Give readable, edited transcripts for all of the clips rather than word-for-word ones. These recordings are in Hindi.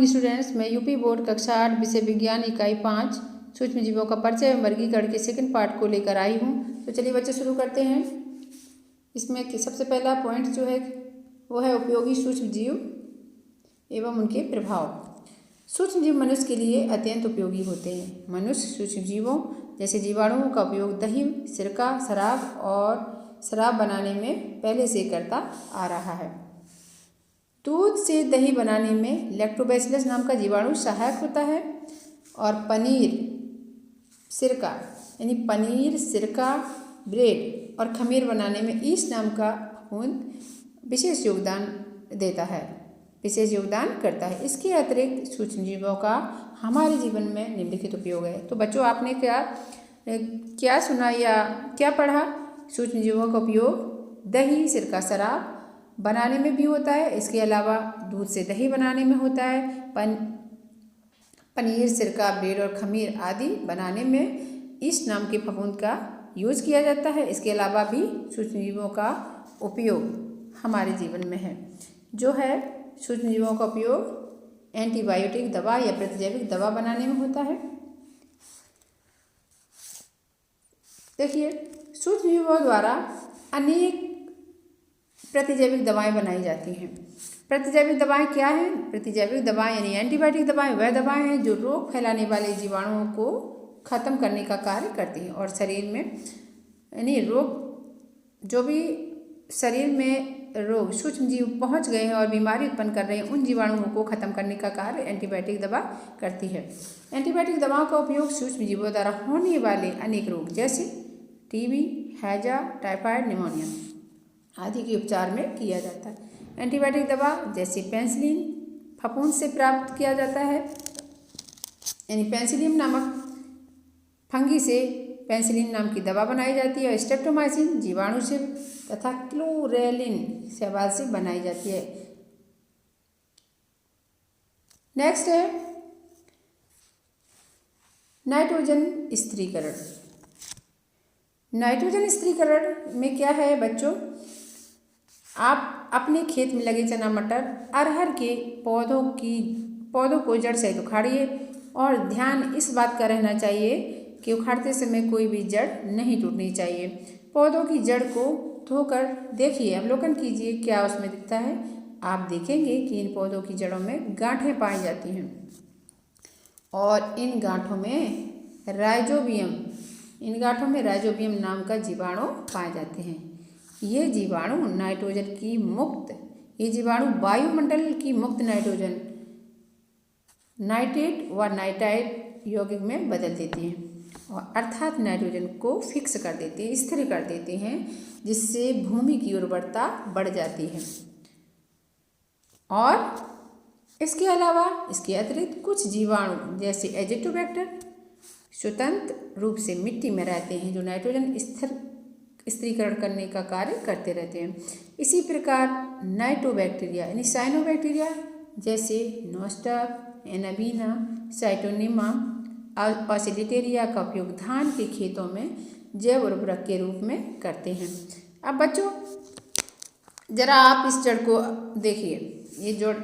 Morning students. मैं यूपी बोर्ड कक्षा 8 विषय विज्ञान इकाई 5 सूक्ष्म जीवों का परिचय एवं वर्गीकरण के सेकंड पार्ट को लेकर आई हूँ। तो चलिए बच्चे शुरू करते हैं। इसमें सबसे पहला पॉइंट जो है वो है उपयोगी सूक्ष्म जीव एवं उनके प्रभाव। सूक्ष्म जीव मनुष्य के लिए अत्यंत उपयोगी होते हैं। मनुष्य सूक्ष्म जीवों जैसे जीवाणुओं का उपयोग दही, सिरका, शराब बनाने में पहले से करता आ रहा है। दूध से दही बनाने में लैक्टोबैसिलस नाम का जीवाणु सहायक होता है और पनीर, सिरका, ब्रेड और खमीर बनाने में ईस्ट नाम का फफूंद विशेष योगदान करता है। इसके अतिरिक्त सूक्ष्म जीवों का हमारे जीवन में निम्नलिखित उपयोग है। तो बच्चों, आपने क्या सुना या क्या पढ़ा? सूक्ष्म जीवों का उपयोग दही, सिरका, शराब बनाने में भी होता है। इसके अलावा दूध से दही बनाने में होता है। पनीर, सिरका, ब्रेड और खमीर आदि बनाने में ईस्ट नाम के फफूंद का यूज किया जाता है। इसके अलावा भी सूक्ष्म जीवों का उपयोग हमारे जीवन में है। जो है सूक्ष्म जीवों का उपयोग एंटीबायोटिक दवा या प्रतिजैविक दवा बनाने में होता है। देखिए, सूक्ष्म जीवों द्वारा अनेक प्रतिजैविक दवाएं बनाई जाती हैं। प्रतिजैविक दवाएं क्या हैं? प्रतिजैविक दवाएं यानी एंटीबायोटिक दवाएं वह दवाएं हैं जो रोग फैलाने वाले जीवाणुओं को खत्म करने का कार्य करती हैं और शरीर में यानी जो भी शरीर में रोग सूक्ष्म जीव पहुंच गए हैं और बीमारी उत्पन्न कर रहे हैं, उन जीवाणुओं को खत्म करने का कार्य एंटीबायोटिक दवा करती है। एंटीबायोटिक दवाओं का उपयोग सूक्ष्म जीवों द्वारा होने वाले अनेक रोग जैसे टीबी, हैजा, टाइफाइड, निमोनिया आदि के उपचार में किया जाता है। एंटीबायोटिक दवा जैसे पेनिसिलिन फफूंद से प्राप्त किया जाता है, यानी पेनिसिलिन नामक फंगी से पेनिसिलिन नाम की दवा बनाई जाती है। स्ट्रेप्टोमाइसिन जीवाणु से तथा क्लोरेलिन शैवाल से बनाई जाती है। नेक्स्ट है नाइट्रोजन स्थिरीकरण। नाइट्रोजन स्थिरीकरण में क्या है बच्चों? आप अपने खेत में लगे चना, मटर, अरहर के पौधों को जड़ सहित उखाड़िए और ध्यान इस बात का रहना चाहिए कि उखाड़ते समय कोई भी जड़ नहीं टूटनी चाहिए। पौधों की जड़ को धोकर देखिए, अवलोकन कीजिए क्या उसमें दिखता है। आप देखेंगे कि इन पौधों की जड़ों में गांठें पाई जाती हैं और इन गांठों में राइजोबियम नाम का जीवाणु पाए जाते हैं। ये जीवाणु वायुमंडल की मुक्त नाइट्रोजन नाइट्रेट व नाइट्राइट यौगिक में बदल देती हैं और अर्थात नाइट्रोजन को फिक्स कर देते हैं, स्थिर कर देते हैं, जिससे भूमि की उर्वरता बढ़ जाती है। और इसके अलावा इसके अतिरिक्त कुछ जीवाणु जैसे एजिटोबैक्टर स्वतंत्र रूप से मिट्टी में रहते हैं, जो नाइट्रोजन स्थिरीकरण करने का कार्य करते रहते हैं। इसी प्रकार नाइटोबैक्टीरिया यानी साइनोबैक्टीरिया जैसे नोस्टर, एनाबीना, साइटोनिमा, ऑसिलिटेरिया का उपयोग धान के खेतों में जैव उर्वरक के रूप में करते हैं। अब बच्चों, जरा आप इस जड़ को देखिए। ये जो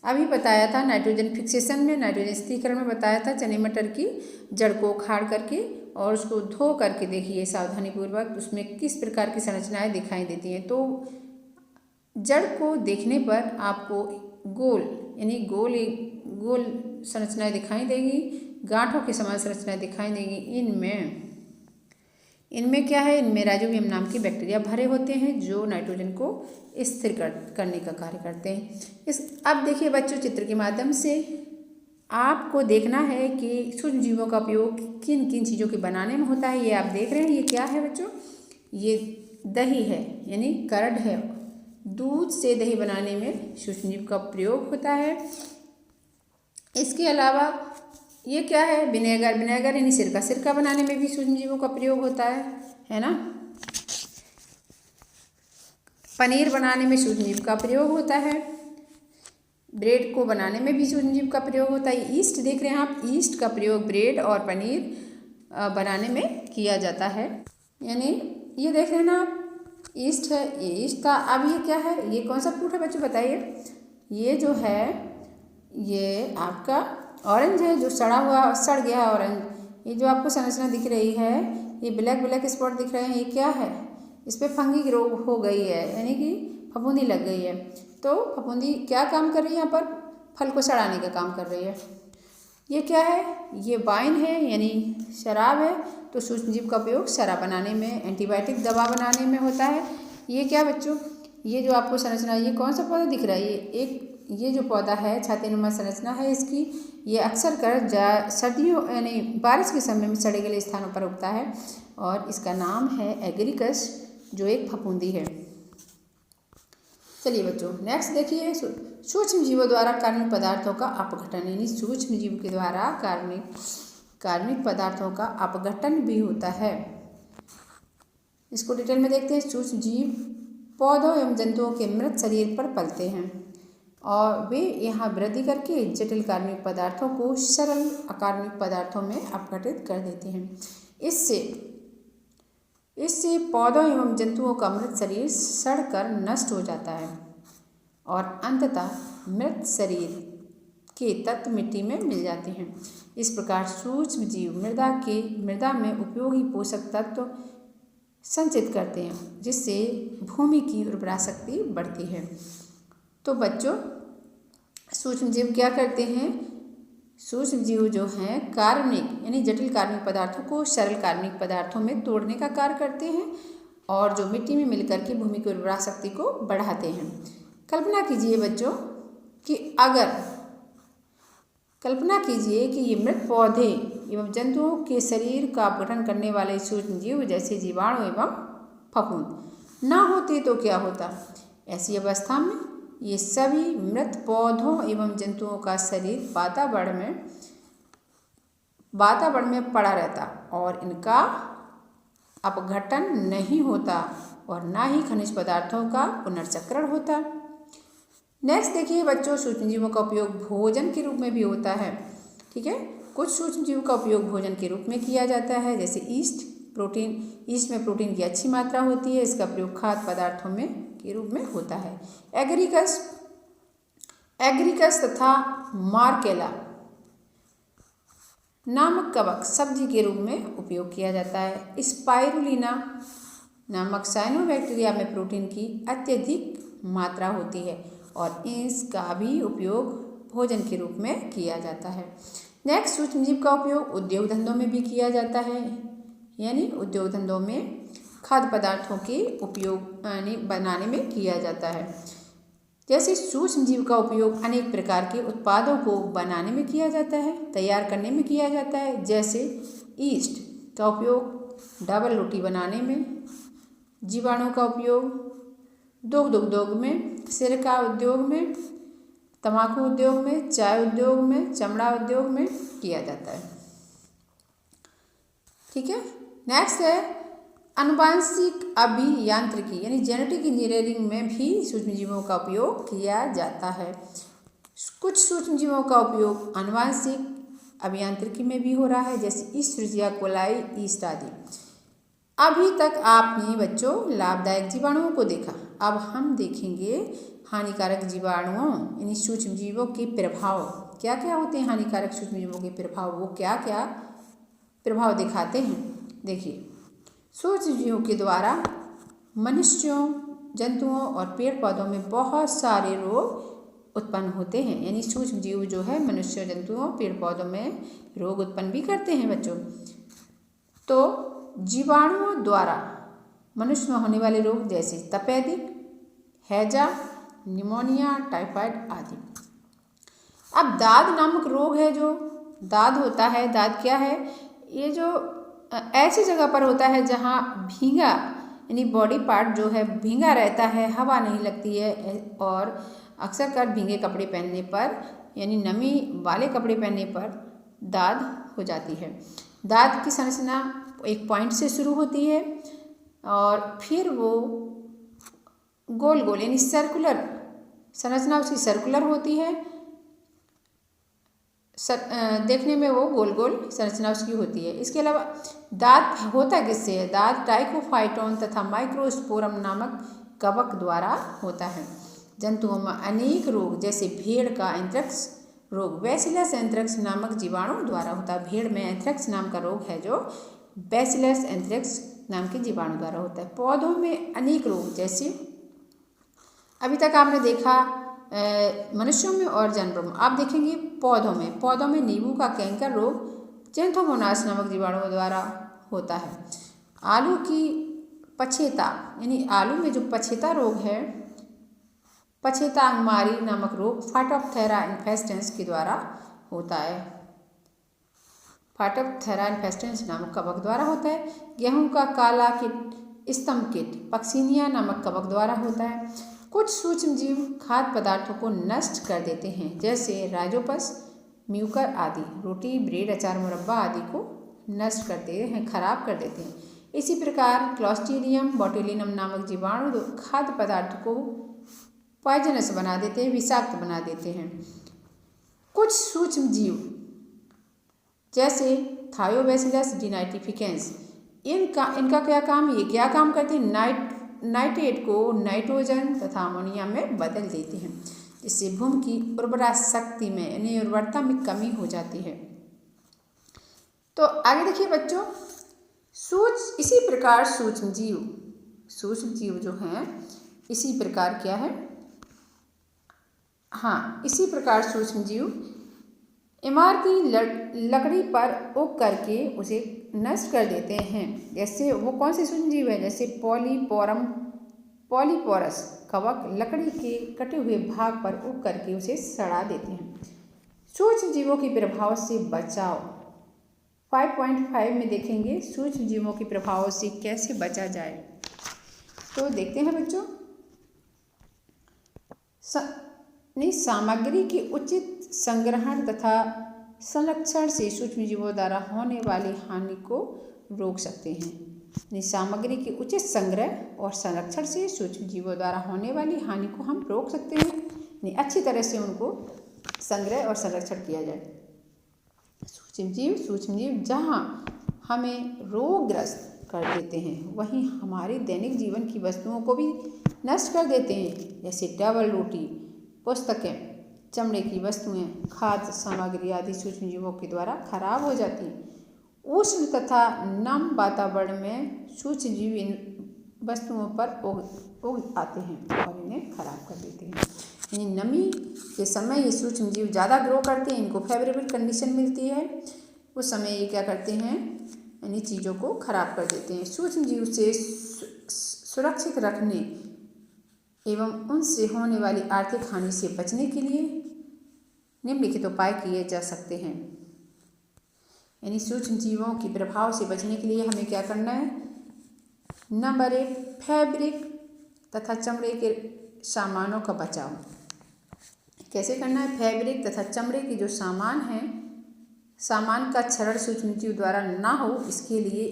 अभी बताया था नाइट्रोजन फिक्सेशन में, नाइट्रोजन स्थिरीकरण में बताया था, चने मटर की जड़ को उखाड़ करके और उसको धो करके देखिए सावधानीपूर्वक, उसमें किस प्रकार की संरचनाएं दिखाई देती हैं। तो जड़ को देखने पर आपको गोल संरचनाएं दिखाई देंगी, गांठों के समान संरचनाएं दिखाई देंगी। इनमें क्या है? इनमें राइजोबियम नाम की बैक्टीरिया भरे होते हैं जो नाइट्रोजन को स्थिर करने का कार्य करते हैं। अब देखिए बच्चों, चित्र के माध्यम से आपको देखना है कि सूक्ष्म जीवों का उपयोग किन किन चीज़ों के बनाने में होता है। ये आप देख रहे हैं, ये क्या है बच्चों? ये दही है, यानी कर्ड है। दूध से दही बनाने में सूक्ष्म जीव का प्रयोग होता है। इसके अलावा ये क्या है? विनेगर यानी सिरका बनाने में भी सूक्ष्म जीवों का प्रयोग होता है ना। पनीर बनाने में सूक्ष्म जीव का प्रयोग होता है। ब्रेड को बनाने में भी सूक्ष्म जीव का प्रयोग होता है। ईस्ट देख रहे हैं आप, ईस्ट का प्रयोग ब्रेड और पनीर बनाने में किया जाता है। यानी ये देख रहे हैं ना आप, ईस्ट है, ये ईस्ट का। अब ये क्या है? ये कौन सा फ्रूट है बच्चों, बताइए? ये जो है ये आपका ऑरेंज है, जो सड़ गया ऑरेंज। ये जो आपको संरचना दिख रही है, ये ब्लैक स्पॉट दिख रहे हैं, ये क्या है? इस पर फंगी रोग हो गई है, यानी कि फफूंदी लग गई है। तो फफूंदी क्या काम कर रही है? यहाँ पर फल को सड़ाने का काम कर रही है। ये क्या है? ये वाइन है, यानी शराब है। तो सूक्ष्मजीव का उपयोग शराब बनाने में, एंटीबायोटिक दवा बनाने में होता है। ये क्या बच्चों? ये जो आपको संरचना, ये कौन सा पौधा दिख रहा है? ये जो पौधा है, छातीनुमा संरचना है इसकी। ये अक्सर कर सर्दियों यानी बारिश के समय में सड़े गले स्थानों पर उगता है और इसका नाम है एगरिकस, जो एक फफूंदी है। चलिए बच्चों, नेक्स्ट देखिए, सूक्ष्म जीवों द्वारा कार्बनिक पदार्थों का अपघटन, यानी सूक्ष्म जीव के द्वारा कार्बनिक पदार्थों का अपघटन भी होता है। इसको डिटेल में देखते हैं। सूक्ष्म जीव पौधों एवं जंतुओं के मृत शरीर पर पलते हैं और वे यहाँ वृद्धि करके जटिल कार्बनिक पदार्थों को सरल अकार्बनिक पदार्थों में अपघटित कर देते हैं। इससे पौधों एवं जंतुओं का मृत शरीर सड़कर नष्ट हो जाता है और अंततः मृत शरीर के तत्व मिट्टी में मिल जाते हैं। इस प्रकार सूक्ष्म जीव मृदा में उपयोगी पोषक तत्व संचित करते हैं, जिससे भूमि की उर्वरा शक्ति बढ़ती है। तो बच्चों, सूक्ष्म जीव क्या करते हैं? सूक्ष्म जीव जो हैं कार्बनिक यानी जटिल कार्बनिक पदार्थों को सरल कार्बनिक पदार्थों में तोड़ने का कार्य करते हैं और जो मिट्टी में मिलकर के भूमि की उर्वरा शक्ति को बढ़ाते हैं। कल्पना कीजिए बच्चों कि ये मृत पौधे एवं जंतुओं के शरीर का अपघटन करने वाले सूक्ष्म जीव जैसे जीवाणु एवं फफूंद ना होते तो क्या होता? ऐसी अवस्था में ये सभी मृत पौधों एवं जंतुओं का शरीर वातावरण में पड़ा रहता और इनका अपघटन नहीं होता और ना ही खनिज पदार्थों का पुनर्चक्रण होता। नेक्स्ट देखिए बच्चों, सूक्ष्मजीवों का उपयोग भोजन के रूप में भी होता है। ठीक है, कुछ सूक्ष्मजीवों का उपयोग भोजन के रूप में किया जाता है, जैसे ईस्ट में प्रोटीन की अच्छी मात्रा होती है। इसका प्रयोग खाद्य पदार्थों के रूप में होता है। एग्रिकस तथा मार्केला नामक कवक सब्जी के रूप में उपयोग किया जाता है। स्पाइरुलिना नामक साइनोबैक्टीरिया में प्रोटीन की अत्यधिक मात्रा होती है और इसका भी उपयोग भोजन के रूप में किया जाता है। नेक्स्ट, सूक्ष्मजीव का उपयोग उद्योग धंधों में भी किया जाता है, यानी उद्योग धंधों में खाद्य पदार्थों के उपयोग बनाने में किया जाता है। जैसे सूक्ष्मजीव का उपयोग अनेक प्रकार के उत्पादों को बनाने में किया जाता है, तैयार करने में किया जाता है। जैसे ईस्ट का उपयोग डबल रोटी बनाने में, जीवाणु का उपयोग दुग्ध उद्योग में, सिरका उद्योग में, तंबाकू उद्योग में, चाय उद्योग में, चमड़ा उद्योग में किया जाता है। ठीक है, नेक्स्ट है आनुवांशिक अभियांत्रिकी, यानी जेनेटिक इंजीनियरिंग में भी सूक्ष्मजीवों का उपयोग किया जाता है। कुछ सूक्ष्मजीवों का उपयोग आनुवांशिक अभियांत्रिकी में भी हो रहा है, जैसे ईस्ट्रिजिया कोलाई, ईस्ट आदि। अभी तक आपने बच्चों लाभदायक जीवाणुओं को देखा, अब हम देखेंगे हानिकारक जीवाणुओं यानी सूक्ष्मजीवों के प्रभाव। क्या क्या होते हैं हानिकारक सूक्ष्मजीवों के प्रभाव? वो क्या क्या प्रभाव दिखाते हैं? देखिए, सूक्ष्मजीवों के द्वारा मनुष्यों, जंतुओं और पेड़ पौधों में बहुत सारे रोग उत्पन्न होते हैं, यानी सूक्ष्मजीव जो है मनुष्यों, जंतुओं, पेड़ पौधों में रोग उत्पन्न भी करते हैं बच्चों। तो जीवाणुओं द्वारा मनुष्य में होने वाले रोग जैसे तपेदिक, हैजा, निमोनिया, टाइफाइड आदि। अब दाद नामक रोग है, जो दाद होता है। दाद क्या है? ये जो ऐसी जगह पर होता है जहाँ भींगा यानी बॉडी पार्ट जो है भींगा रहता है, हवा नहीं लगती है और अक्सर कर भींगे कपड़े पहनने पर यानी नमी वाले कपड़े पहनने पर दाद हो जाती है। दाद की संरचना एक पॉइंट से शुरू होती है और फिर वो गोल गोल यानी सर्कुलर संरचना उसकी सर्कुलर होती है। देखने में वो गोल गोल संरचना उसकी होती है। इसके अलावा दांत होता किससे है? दांत ट्राइकोफाइटोन तथा माइक्रोस्पोरम नामक कवक द्वारा होता है। जंतुओं में अनेक रोग जैसे भेड़ का एंथ्रेक्स रोग बैसिलस एंथ्रेक्स नामक जीवाणु द्वारा होता है। भेड़ में एंथ्रेक्स नाम का रोग है जो बैसिलस एंथ्रेक्स नाम के जीवाणु द्वारा होता है। पौधों में अनेक रोग, जैसे अभी तक आपने देखा मनुष्यों में और जानवरों में, आप देखेंगे पौधों में नींबू का कैंकर रोग ज़ैंथोमोनास नामक जीवाणु द्वारा होता है। आलू की पछेता यानी आलू में जो पछेता रोग है, पछेता अंगमारी नामक रोग फाइटोप्थेरा इन्फेस्टेंस के द्वारा होता है। फाइटोप्थेरा इन्फेस्टेंस नामक कवक द्वारा होता है। गेहूं का काला कीट स्तंभ कीट पक्सिनिया नामक कवक द्वारा होता है। कुछ सूक्ष्म जीव खाद्य पदार्थों को नष्ट कर देते हैं, जैसे राइजोपस, म्यूकर आदि रोटी, ब्रेड, अचार, मुरब्बा आदि को नष्ट करते हैं, खराब कर देते हैं। इसी प्रकार क्लॉस्ट्रीडियम बोटुलिनम नामक जीवाणु खाद्य पदार्थ को पॉइजनस बना देते हैं, विषाक्त बना देते हैं। कुछ सूक्ष्म जीव जैसे थायोबैसिलस डिनाइटिफिकेंस, इनका क्या काम, ये क्या काम करते हैं, नाइट्रेट को नाइट्रोजन तथा अमोनिया में बदल देते हैं, जिससे भूमि की उर्वरा शक्ति में यानी उर्वरता में कमी हो जाती है। तो आगे देखिए बच्चों, इसी प्रकार सूक्ष्म जीव जो हैं, इसी प्रकार क्या है, हाँ, इसी प्रकार सूक्ष्म जीव इमारती लकड़ी पर उग करके उसे नष्ट कर देते हैं। जैसे वो कौन से सूक्ष्म जीव है, जैसे पॉलीपोरस कवक लकड़ी के कटे हुए भाग पर उग करके उसे सड़ा देते हैं। सूक्ष्म जीवों के प्रभाव से बचाव 5.5 में देखेंगे सूक्ष्म जीवों के प्रभाव से कैसे बचा जाए। तो देखते हैं बच्चों, सामग्री के उचित संग्रहण तथा संरक्षण से सूक्ष्म जीवों द्वारा होने वाली हानि को रोक सकते हैं। सामग्री के उचित संग्रह और संरक्षण से सूक्ष्म जीवों द्वारा होने वाली हानि को हम रोक सकते हैं, अच्छी तरह से उनको संग्रह और संरक्षण किया जाए। सूक्ष्म जीव जहाँ हमें रोगग्रस्त कर देते हैं, वहीं हमारे दैनिक जीवन की वस्तुओं को भी नष्ट कर देते हैं, जैसे डबल रोटी, पुस्तकें, चमड़े की वस्तुएं, खाद्य सामग्री आदि सूक्ष्म जीवों के द्वारा खराब हो जाती हैं। उष्ण तथा नम वातावरण में सूक्ष्म जीव इन वस्तुओं पर उग आते हैं और इन्हें खराब कर देते हैं। यानी नमी के समय ये सूक्ष्म जीव ज़्यादा ग्रो करते हैं, इनको फेवरेबल कंडीशन मिलती है, उस समय ये क्या करते हैं, यानी चीज़ों को खराब कर देते हैं। सूक्ष्म जीव से सुरक्षित रखने एवं उनसे होने वाली आर्थिक हानि से बचने के लिए निम्नलिखित उपाय किए जा सकते हैं। यानी सूक्ष्म जीवों के प्रभाव से बचने के लिए हमें क्या करना है, नंबर 1, फैब्रिक तथा चमड़े के सामानों का बचाव। कैसे करना है, फैब्रिक तथा चमड़े के जो सामान हैं, सामान का क्षरण सूक्ष्म जीव द्वारा ना हो, इसके लिए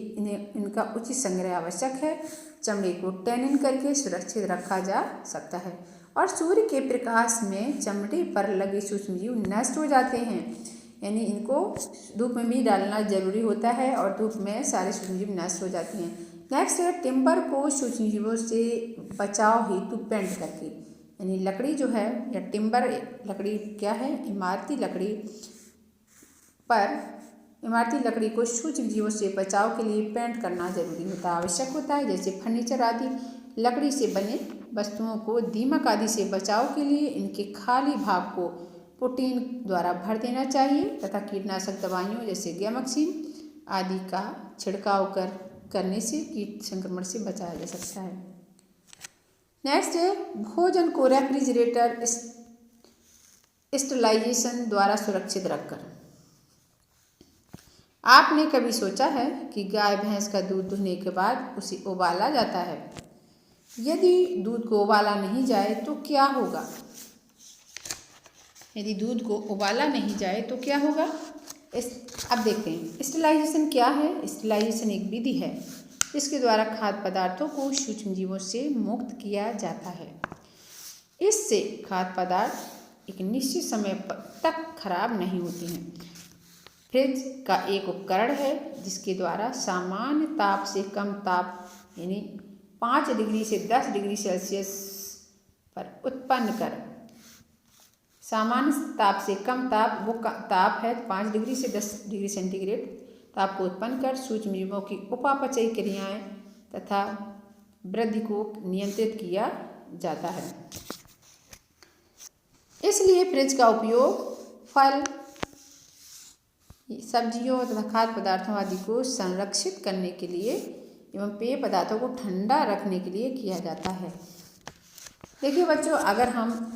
इनका उचित संग्रह आवश्यक है। चमड़े को टैनिन करके सुरक्षित रखा जा सकता है और सूर्य के प्रकाश में चमड़े पर लगे सूक्ष्म जीव नष्ट हो जाते हैं, यानी इनको धूप में भी डालना जरूरी होता है और धूप में सारे सूक्ष्म जीव नष्ट हो जाते हैं। नेक्स्ट है टिम्बर को सूक्ष्म जीवों से बचाव हेतु पेंट करके, यानी लकड़ी जो है या टिम्बर लकड़ी क्या है, इमारती लकड़ी को सूक्ष्म जीवों से बचाव के लिए पेंट करना जरूरी होता है, आवश्यक होता है। जैसे फर्नीचर आदि लकड़ी से बने वस्तुओं को दीमक आदि से बचाव के लिए इनके खाली भाग को पुटीन द्वारा भर देना चाहिए तथा कीटनाशक दवाइयों जैसे गैमक्सिन आदि का छिड़काव करने से कीट संक्रमण से बचाया जा सकता है। नेक्स्ट है भोजन को रेफ्रिजरेटर स्टरलाइजेशन द्वारा सुरक्षित रखकर। आपने कभी सोचा है कि गाय भैंस का दूध दुहने के बाद उसे उबाला जाता है, यदि दूध को उबाला नहीं जाए तो क्या होगा? यदि दूध को उबाला नहीं जाए तो क्या होगा? अब देखते हैं स्टरलाइजेशन क्या है। स्टरलाइजेशन एक विधि है जिसके द्वारा खाद्य पदार्थों को सूक्ष्म जीवों से मुक्त किया जाता है। इससे खाद्य पदार्थ एक निश्चित समय तक खराब नहीं होते हैं। फ्रिज का एक उपकरण है जिसके द्वारा सामान्य ताप से कम ताप यानी 5 डिग्री से 10 डिग्री सेल्सियस पर उत्पन्न कर सामान्य ताप से कम ताप वो ताप है 5 डिग्री से 10 डिग्री सेंटीग्रेड ताप को उत्पन्न कर सूक्ष्मजीवों की उपापचयी क्रियाएं तथा वृद्धि को नियंत्रित किया जाता है। इसलिए फ्रिज का उपयोग फल, सब्जियों तथा खाद्य पदार्थों आदि को संरक्षित करने के लिए एवं पेय पदार्थों को ठंडा रखने के लिए किया जाता है। देखिए बच्चों, अगर हम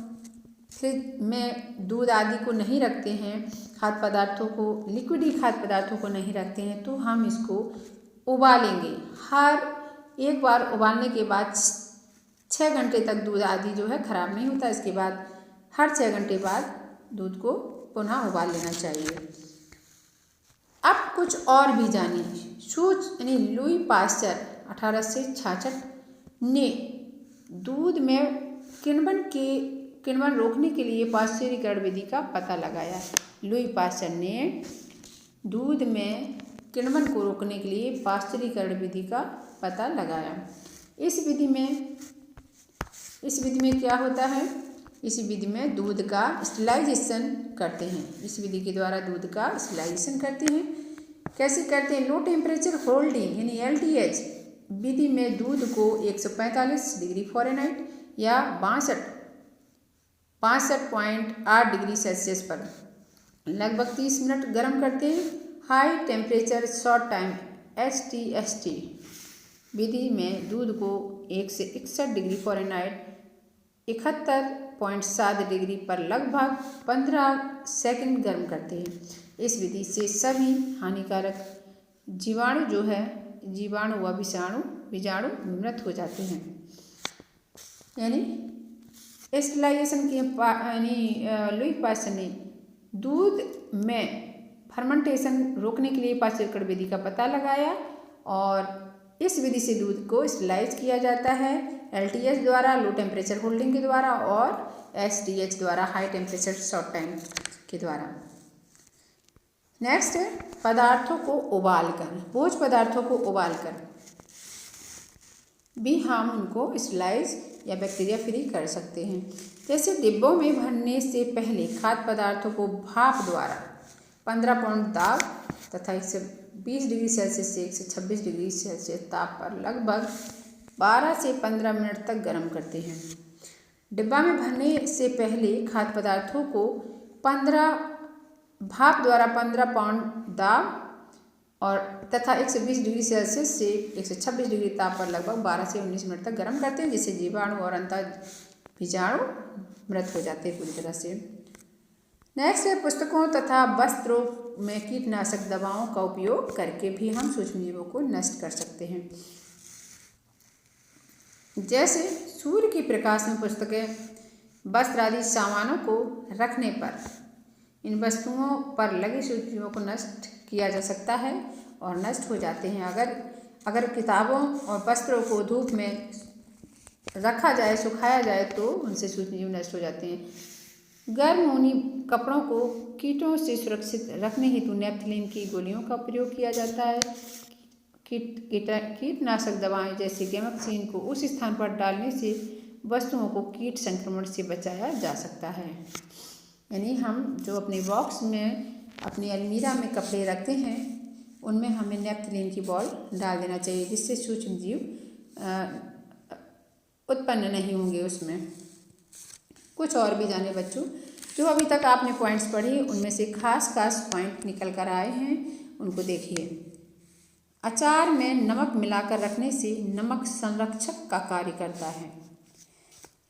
फ्रिज में दूध आदि को नहीं रखते हैं, खाद्य पदार्थों को, लिक्विडी खाद्य पदार्थों को नहीं रखते हैं, तो हम इसको उबालेंगे। हर एक बार उबालने के बाद 6 घंटे तक दूध आदि जो है खराब नहीं होता। इसके बाद हर 6 घंटे बाद दूध को पुनः उबाल लेना चाहिए। अब कुछ और भी जानिए। लुई पास्चर 1866 ने दूध में किण्वन रोकने के लिए पाश्चरीकरण विधि का पता लगाया। लुई पास्चर ने दूध में किण्वन को रोकने के लिए पाश्चरीकरण विधि का पता लगाया। इस विधि में क्या होता है? इस विधि में दूध का स्टरलाइजेशन करते हैं। इस विधि के द्वारा दूध का स्टरलाइजेशन करते हैं। कैसे करते हैं? लो टेम्परेचर होल्डिंग यानी LTH विधि में दूध को 145 डिग्री फ़ारेनहाइट या 65.8 डिग्री सेल्सियस पर लगभग 30 मिनट गर्म करते हैं। High temperature short time HTST विधि में दूध को 1 से 61 डिग्री फ़ारेनहाइट 71.7 डिग्री पर लगभग 15 सेकंड गर्म करते हैं। इस विधि से सभी हानिकारक जीवाणु जो है, जीवाणु व बीजाणु मृत हो जाते हैं। यानी स्टरलाइजेशन की लुई पास्चर ने दूध में फर्मेंटेशन रोकने के लिए पाश्चरीकरण विधि का पता लगाया और इस विधि से दूध को स्टरलाइज किया जाता है LTH द्वारा, लो टेम्परेचर होल्डिंग के द्वारा, और HTH द्वारा, हाई टेम्परेचर शॉर्ट टाइम के द्वारा। नेक्स्ट है पदार्थों को उबालकर, भोज्य पदार्थों को उबालकर भी हम उनको स्टरलाइज या बैक्टीरिया फ्री कर सकते हैं। जैसे डिब्बों में भरने से पहले खाद्य पदार्थों को भाप द्वारा 15 पाउंड दाब तथा 120 डिग्री सेल्सियस से 126 डिग्री सेल्सियस ताप पर लगभग 12 से 15 मिनट तक गर्म करते हैं। डिब्बा में भरने से पहले खाद्य पदार्थों को भाप द्वारा 15 पाउंड दाब और तथा 120 डिग्री सेल्सियस से 126 डिग्री ताप पर लगभग 12 से 19 मिनट तक गर्म करते हैं, जिससे जीवाणु और अंतः बीजाणु मृत हो जाते हैं पूरी तरह से। नेक्स्ट है पुस्तकों तथा वस्त्रों में कीटनाशक दवाओं का उपयोग करके भी हम सूक्ष्मजीवों को नष्ट कर सकते हैं। जैसे सूर्य के प्रकाश में पुस्तकें, वस्त्र आदि सामानों को रखने पर इन वस्तुओं पर लगे सूक्ष्मजीवों को नष्ट किया जा सकता है और नष्ट हो जाते हैं। अगर किताबों और वस्त्रों को धूप में रखा जाए, सुखाया जाए तो उनसे सूक्ष्मजीव नष्ट हो जाते हैं। गर्म ऊनी कपड़ों को कीटों से सुरक्षित रखने हेतु नेपथलीन की गोलियों का प्रयोग किया जाता है। कीटनाशक दवाएं जैसे गैमाक्सिन को उस स्थान पर डालने से वस्तुओं को कीट संक्रमण से बचाया जा सकता है। यानी हम जो अपने बॉक्स में, अपनी अलमीरा में कपड़े रखते हैं, उनमें हमें नेपथलीन की बॉल डाल देना चाहिए, जिससे सूक्ष्मजीव उत्पन्न नहीं होंगे उसमें। कुछ और भी जाने बच्चों, जो अभी तक आपने पॉइंट्स पढ़ी उनमें से खास पॉइंट निकल कर आए हैं, उनको देखिए। अचार में नमक मिलाकर रखने से नमक संरक्षक का कार्य करता है,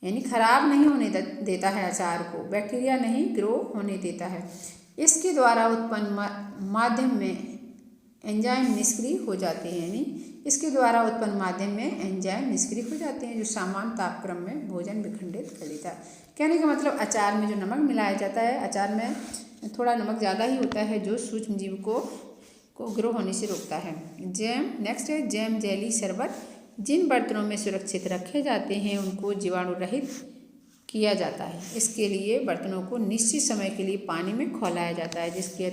यानी खराब नहीं होने देता है अचार को, बैक्टीरिया नहीं ग्रो होने देता है। इसके द्वारा उत्पन्न माध्यम में एंजाइम निष्क्रिय हो जाते हैं, यानी इसके द्वारा उत्पन्न माध्यम में एंजाइम निष्क्रिय हो जाते हैं, जो सामान्य तापक्रम में भोजन विखंडित कर देता है। कहने का मतलब अचार में जो नमक मिलाया जाता है, अचार में थोड़ा नमक ज़्यादा ही होता है, जो सूक्ष्मजीव को ग्रो होने से रोकता है। जैम, नेक्स्ट है जैम, जेली, शरबत जिन बर्तनों में सुरक्षित रखे जाते हैं उनको जीवाणु रहित किया जाता है। इसके लिए बर्तनों को निश्चित समय के लिए पानी में खौलाया जाता है। इसके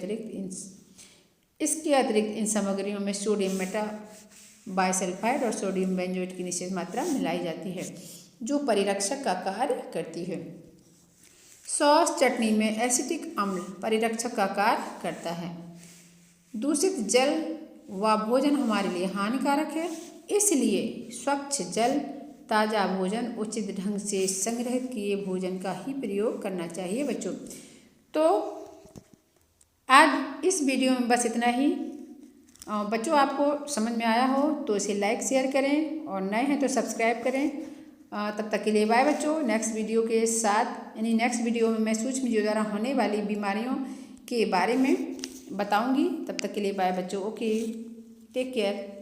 अतिरिक्त इन सामग्रियों में सोडियम मेटाबाइसल्फाइड और सोडियम बेंजोएट की निश्चित मात्रा मिलाई जाती है, जो परिरक्षक का कार्य करती है। सॉस चटनी में एसिटिक अम्ल परिरक्षक का कार्य करता है। दूषित जल व भोजन हमारे लिए हानिकारक है, इसलिए स्वच्छ जल, ताज़ा भोजन, उचित ढंग से संग्रहित किए भोजन का ही प्रयोग करना चाहिए बच्चों। तो आज इस वीडियो में बस इतना ही। बच्चों आपको समझ में आया हो तो इसे लाइक शेयर करें और नए हैं तो सब्सक्राइब करें। तब तक के लिए बाय बच्चों। नेक्स्ट वीडियो के साथ यानी नेक्स्ट वीडियो में मैं सूक्ष्म जीवों द्वारा होने वाली बीमारियों के बारे में बताऊंगी। तब तक के लिए बाय बच्चों। Okay, take care.